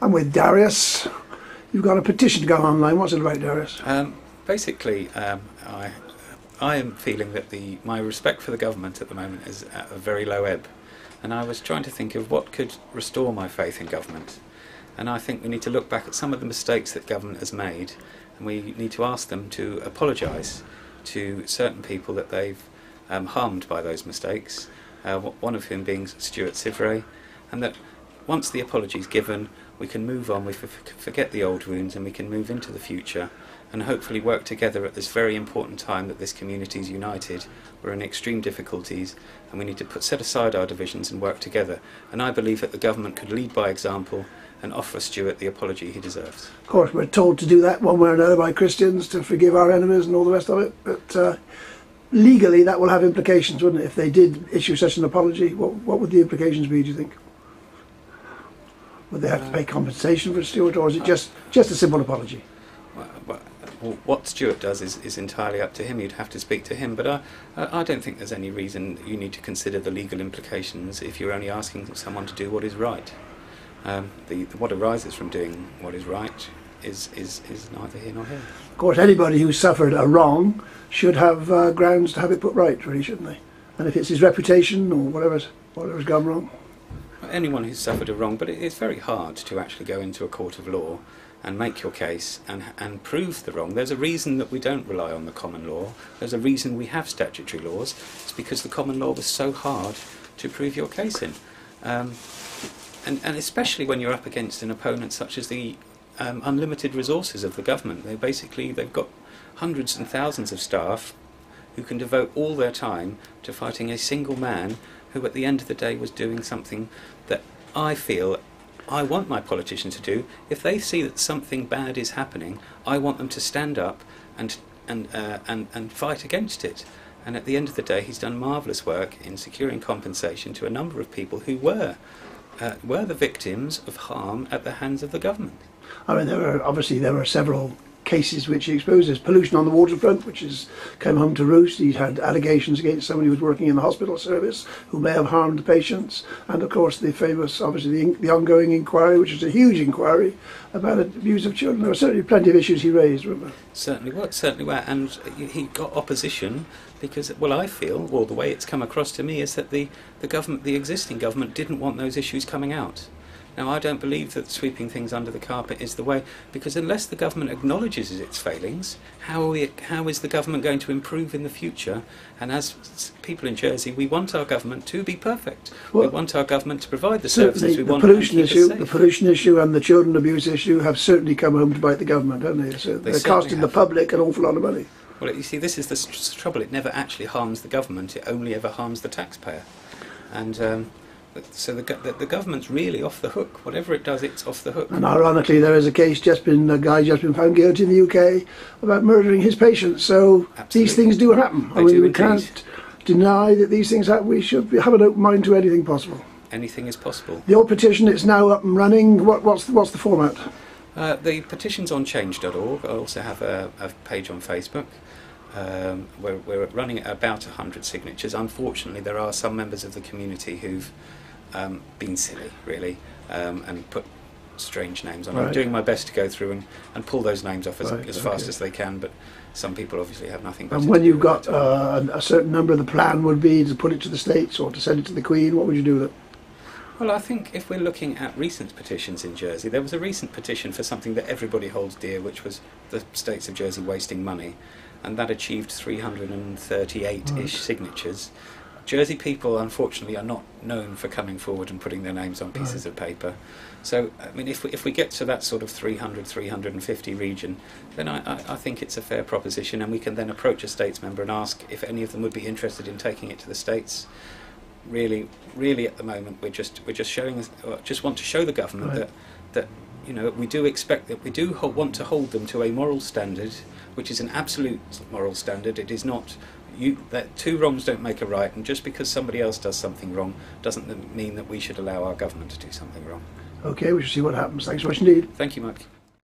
I'm with Darius. You've got a petition going online. What's it about, Darius? Basically, I am feeling that my respect for the government at the moment is at a very low ebb, and I was trying to think of what could restore my faith in government. And I think we need to look back at some of the mistakes that government has made, and we need to ask them to apologise to certain people that they've harmed by those mistakes, one of whom being Stuart Syvret, and that once the apology is given, we can move on, we forget the old wounds, and we can move into the future and hopefully work together at this very important time that this community is united. We're in extreme difficulties and we need to set aside our divisions and work together. And I believe that the government could lead by example and offer Stuart the apology he deserves. Of course, we're told to do that one way or another by Christians, to forgive our enemies and all the rest of it, but legally that will have implications, wouldn't it? If they did issue such an apology, what would the implications be, do you think? Would they have to pay compensation for Stuart, or is it just a simple apology? Well, what Stuart does is entirely up to him. You'd have to speak to him, but I don't think there's any reason you need to consider the legal implications if you're only asking someone to do what is right. What arises from doing what is right is neither here nor here. Of course, anybody who suffered a wrong should have grounds to have it put right, really, shouldn't they? And if it's his reputation or whatever's gone wrong. Anyone who's suffered a wrong, but it's very hard to actually go into a court of law and make your case and prove the wrong. There's a reason that we don't rely on the common law. There's a reason we have statutory laws. It's because the common law was so hard to prove your case in. And especially when you're up against an opponent such as the unlimited resources of the government. They've got hundreds and thousands of staff who can devote all their time to fighting a single man who at the end of the day was doing something that I feel I want my politicians to do. If they see that something bad is happening, I want them to stand up and fight against it. And at the end of the day, he's done marvellous work in securing compensation to a number of people who were the victims of harm at the hands of the government. I mean, there were several cases which he exposed. There's pollution on the waterfront, which came home to roost. He'd had allegations against somebody who was working in the hospital service who may have harmed the patients, and of course the famous, obviously the ongoing inquiry, which is a huge inquiry about abuse of children. There were certainly plenty of issues he raised, weren't there? Certainly were, and he got opposition because, well, I feel, well, the way it's come across to me is that the existing government didn't want those issues coming out. Now, I don't believe that sweeping things under the carpet is the way, because unless the government acknowledges its failings, how is the government going to improve in the future? And as people in Jersey, we want our government to be perfect. Well, we want our government to provide the services we want. The pollution issue and the children abuse issue have certainly come home to bite the government, haven't they? So they're costing the public an awful lot of money. Well, you see, this is the trouble. It never actually harms the government. It only ever harms the taxpayer. And so the government's really off the hook. Whatever it does, it's off the hook. And ironically, there is a guy just been found guilty in the UK about murdering his patients. So absolutely, these things do happen. We can't deny that these things happen. We should have an open mind to anything possible. Anything is possible. The old petition, it's now up and running. What's the format? The petition's on change.org. I also have a page on Facebook. We're running at about 100 signatures. Unfortunately, there are some members of the community who've been silly, really, and put strange names on. Right. I'm doing my best to go through and pull those names off as fast as they can, but some people obviously have nothing better. And when you've got a certain number, the plan would be to put it to the States or to send it to the Queen. What would you do with it? Well, I think if we're looking at recent petitions in Jersey, there was a recent petition for something that everybody holds dear, which was the States of Jersey wasting money, and that achieved 338-ish signatures. Jersey people, unfortunately, are not known for coming forward and putting their names on pieces of paper. So, I mean, if we get to that sort of 300, 350 region, then I think it's a fair proposition, and we can then approach a States member and ask if any of them would be interested in taking it to the States. Really, at the moment, we're just want to show the government that you know, we do expect that we do want to hold them to a moral standard, which is an absolute moral standard. It is not that two wrongs don't make a right, and just because somebody else does something wrong doesn't mean that we should allow our government to do something wrong. Okay, we shall see what happens. Thanks so much indeed. Thank you, Mike.